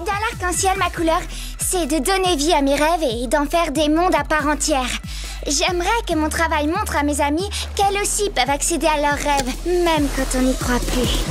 Dans l'arc-en-ciel, ma couleur, c'est de donner vie à mes rêves et d'en faire des mondes à part entière. J'aimerais que mon travail montre à mes amis qu'elles aussi peuvent accéder à leurs rêves, même quand on n'y croit plus.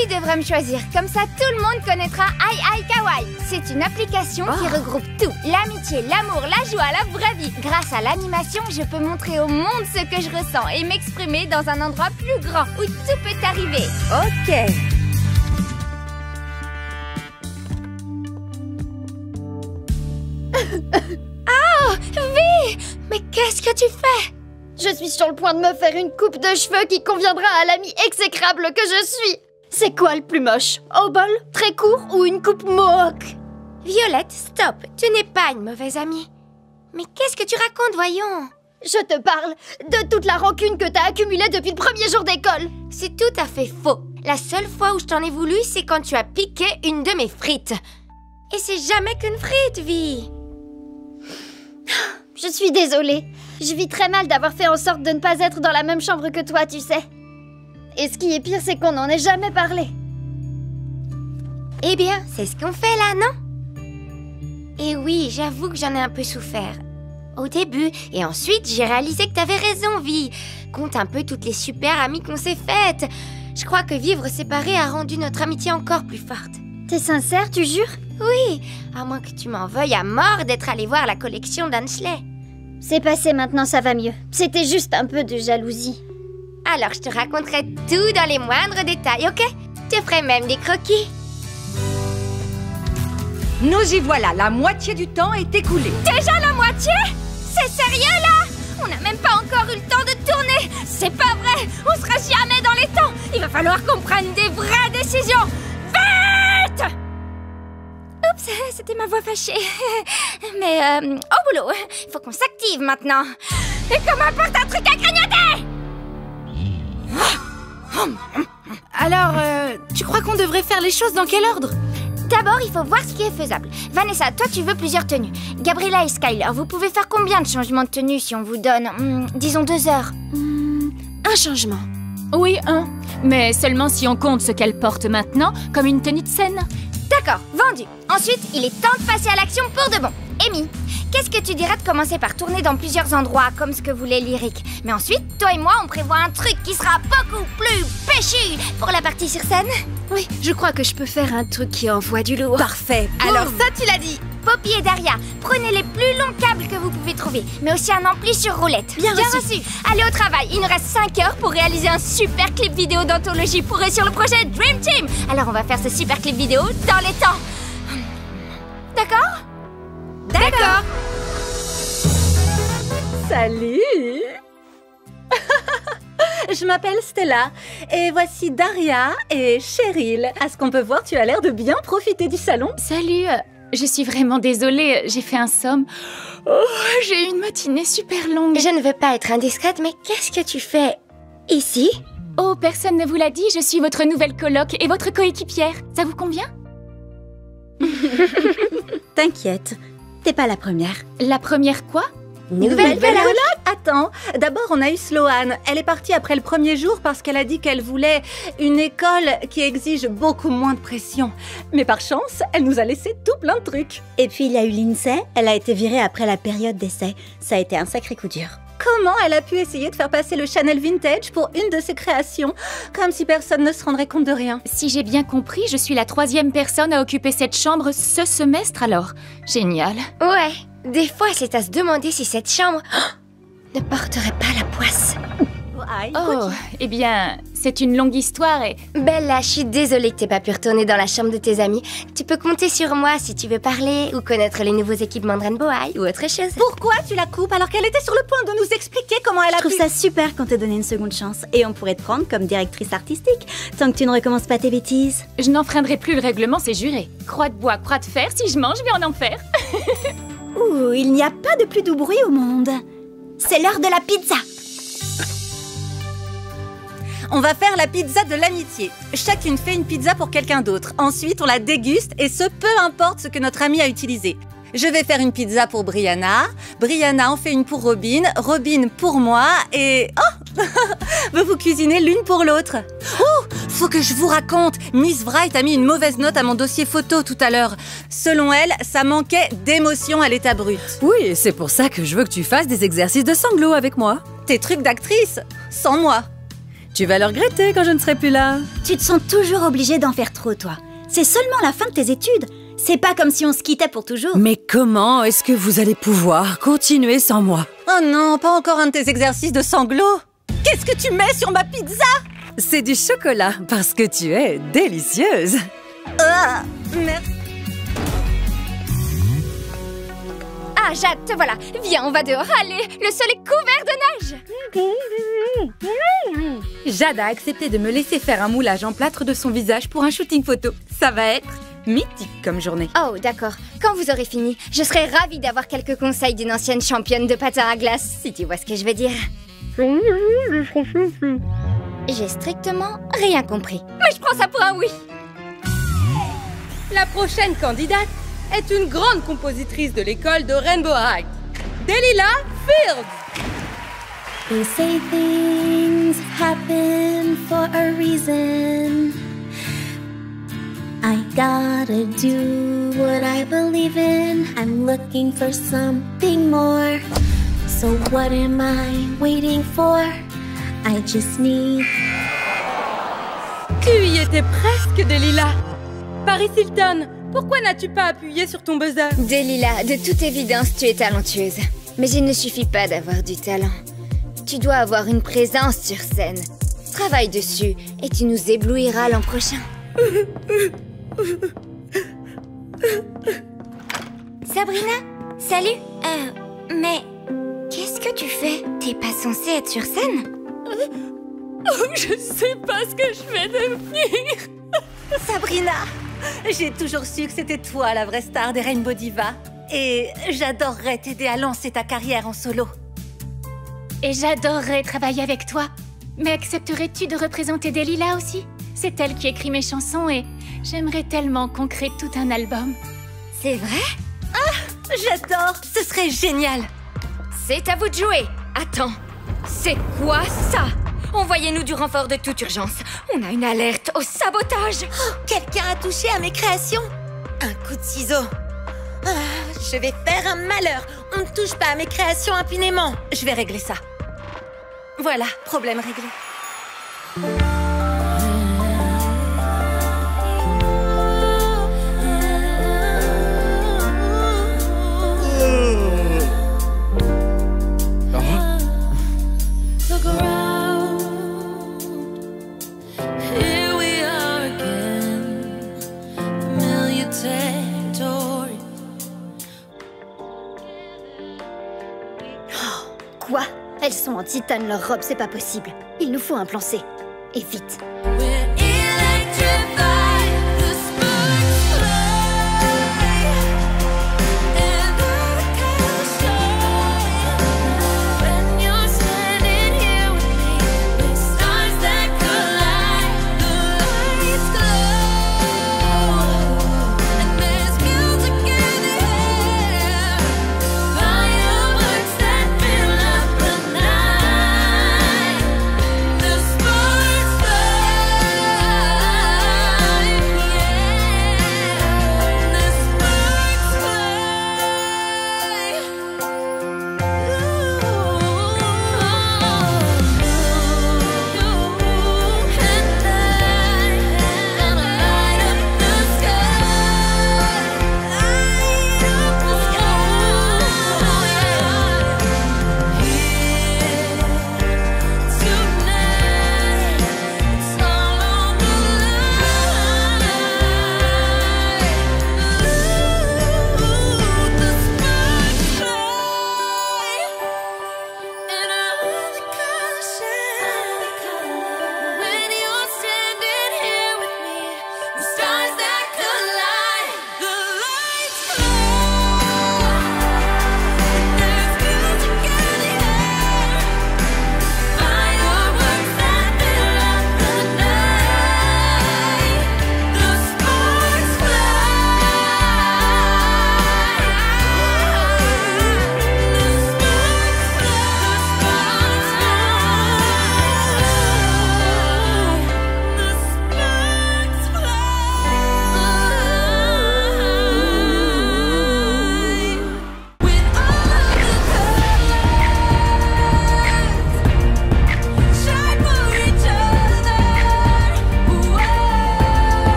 Tu devrais me choisir, comme ça tout le monde connaîtra Ai Ai Kawaii. C'est une application qui regroupe tout, l'amitié, l'amour, la joie, la vraie vie. Grâce à l'animation, je peux montrer au monde ce que je ressens et m'exprimer dans un endroit plus grand où tout peut arriver. Ok. Oh, Vi! Mais qu'est-ce que tu fais? Je suis sur le point de me faire une coupe de cheveux qui conviendra à l'ami exécrable que je suis. C'est quoi le plus moche? Obol, très court ou une coupe mohawk? Violette, stop. Tu n'es pas une mauvaise amie. Mais qu'est-ce que tu racontes, voyons? Je te parle de toute la rancune que t'as accumulée depuis le premier jour d'école. C'est tout à fait faux. La seule fois où je t'en ai voulu, c'est quand tu as piqué une de mes frites. Et c'est jamais qu'une frite, Vi. Je suis désolée. Je vis très mal d'avoir fait en sorte de ne pas être dans la même chambre que toi, tu sais. Et ce qui est pire, c'est qu'on n'en ait jamais parlé. Eh bien, c'est ce qu'on fait là, non? Et oui, j'avoue que j'en ai un peu souffert. Au début, et ensuite, j'ai réalisé que t'avais raison, Vi. Compte un peu toutes les super amies qu'on s'est faites. Je crois que vivre séparés a rendu notre amitié encore plus forte. T'es sincère, tu jures? Oui, à moins que tu m'en veuilles à mort d'être allé voir la collection d'Ansley. C'est passé maintenant, ça va mieux. C'était juste un peu de jalousie. Alors je te raconterai tout dans les moindres détails, ok? Je te ferai même des croquis. Nous y voilà, la moitié du temps est écoulée. Déjà la moitié? C'est sérieux là? On n'a même pas encore eu le temps de tourner. C'est pas vrai, on sera jamais dans les temps. Il va falloir qu'on prenne des vraies décisions. Vite! Oups, c'était ma voix fâchée. Mais au boulot, faut qu'on s'active maintenant. Et qu'on m'apporte un truc à grignoter! Alors, tu crois qu'on devrait faire les choses dans quel ordre? D'abord, il faut voir ce qui est faisable. Vanessa, toi, tu veux plusieurs tenues. Gabriella et Skyler, vous pouvez faire combien de changements de tenue si on vous donne, disons 2 heures? Un changement. Oui, un. Mais seulement si on compte ce qu'elle porte maintenant comme une tenue de scène. D'accord, vendu. Ensuite, il est temps de passer à l'action pour de bon. Amy, qu'est-ce que tu dirais de commencer par tourner dans plusieurs endroits, comme ce que voulait Lyric? Mais ensuite, toi et moi, on prévoit un truc qui sera beaucoup plus péchu pour la partie sur scène. Oui, je crois que je peux faire un truc qui envoie du lourd. Parfait. Alors ça, tu l'as dit. Poppy et Daria, prenez les plus longs câbles que vous pouvez trouver, mais aussi un ampli sur roulette. Bien reçu. Allez au travail, il nous reste 5 heures pour réaliser un super clip vidéo d'anthologie pour eux sur le projet Dream Team. Alors on va faire ce super clip vidéo dans les temps. D'accord? D'accord. Salut. Je m'appelle Stella et voici Daria et Cheryl. À ce qu'on peut voir, tu as l'air de bien profiter du salon. Salut, je suis vraiment désolée, j'ai fait un somme. Oh, j'ai eu une matinée super longue. Je ne veux pas être indiscrète, mais qu'est-ce que tu fais ici? Oh, personne ne vous l'a dit, je suis votre nouvelle coloc et votre coéquipière. Ça vous convient? T'inquiète, t'es pas la première. La première quoi? Nouvelle coloc? Attends, d'abord on a eu Sloane. Elle est partie après le premier jour parce qu'elle a dit qu'elle voulait une école qui exige beaucoup moins de pression. Mais par chance, elle nous a laissé tout plein de trucs. Et puis il y a eu Lindsay, elle a été virée après la période d'essai. Ça a été un sacré coup dur. Comment elle a pu essayer de faire passer le Chanel Vintage pour une de ses créations? Comme si personne ne se rendrait compte de rien. Si j'ai bien compris, je suis la 3e personne à occuper cette chambre ce semestre alors. Génial. Ouais, des fois c'est à se demander si cette chambre ne porterait pas la poisse. Oh, eh bien, c'est une longue histoire et... Bella, je suis désolée que t'aies pas pu retourner dans la chambre de tes amis. Tu peux compter sur moi si tu veux parler ou connaître les nouveaux équipements de Rainbow High ou autre chose. Pourquoi tu la coupes alors qu'elle était sur le point de nous expliquer comment elle a Je trouve ça super qu'on t'ait donné une seconde chance. Et on pourrait te prendre comme directrice artistique, tant que tu ne recommences pas tes bêtises. Je n'enfreindrai plus le règlement, c'est juré. Croix de bois, croix de fer, si je mange, je vais en enfer. Ouh, il n'y a pas de plus doux bruit au monde. C'est l'heure de la pizza. On va faire la pizza de l'amitié. Chacune fait une pizza pour quelqu'un d'autre. Ensuite, on la déguste et ce, peu importe ce que notre ami a utilisé. Je vais faire une pizza pour Brianna. Brianna en fait une pour Robin. Robin pour moi. Et... oh vous vous cuisinez l'une pour l'autre. Oh, faut que je vous raconte. Miss Wright a mis une mauvaise note à mon dossier photo tout à l'heure. Selon elle, ça manquait d'émotion à l'état brut. Oui, c'est pour ça que je veux que tu fasses des exercices de sanglots avec moi. Tes trucs d'actrice, sans moi. Tu vas le regretter quand je ne serai plus là. Tu te sens toujours obligée d'en faire trop, toi. C'est seulement la fin de tes études. C'est pas comme si on se quittait pour toujours. Mais comment est-ce que vous allez pouvoir continuer sans moi? Oh non, pas encore un de tes exercices de sanglots. Qu'est-ce que tu mets sur ma pizza? C'est du chocolat, parce que tu es délicieuse. Ah, merci. Ah, Jade, te voilà. Viens, on va dehors. Allez, le sol est couvert de neige. Jade a accepté de me laisser faire un moulage en plâtre de son visage pour un shooting photo. Ça va être mythique comme journée. Oh, d'accord. Quand vous aurez fini, je serai ravie d'avoir quelques conseils d'une ancienne championne de patin à glace, si tu vois ce que je veux dire. J'ai strictement rien compris. Mais je prends ça pour un oui. La prochaine candidate est une grande compositrice de l'école de Rainbow Heights, Delilah Fields. They say things happen for a reason. I gotta do what I believe in. I'm looking for something more. So what am I waiting for? I just need... Tu y étais presque, Delilah. Paris Hilton, pourquoi n'as-tu pas appuyé sur ton buzzer? Delilah, de toute évidence, tu es talentueuse. Mais il ne suffit pas d'avoir du talent. Tu dois avoir une présence sur scène. Travaille dessus et tu nous éblouiras l'an prochain. Sabrina, salut. Mais qu'est-ce que tu fais? T'es pas censée être sur scène? Je sais pas ce que je vais devenir. Sabrina, j'ai toujours su que c'était toi la vraie star des Rainbow Divas. Et j'adorerais t'aider à lancer ta carrière en solo. Et j'adorerais travailler avec toi. Mais accepterais-tu de représenter Delilah aussi? C'est elle qui écrit mes chansons et j'aimerais tellement qu'on crée tout un album. C'est vrai? Ah, j'adore, ce serait génial. C'est à vous de jouer. Attends, c'est quoi ça? Envoyez-nous du renfort de toute urgence. On a une alerte au sabotage. Oh, quelqu'un a touché à mes créations. Un coup de ciseau. Ah, je vais faire un malheur. On ne touche pas à mes créations impunément. Je vais régler ça. Voilà, problème réglé. Quoi? Elles sont en titane, leurs robes, c'est pas possible. Il nous faut un plan C. Et vite.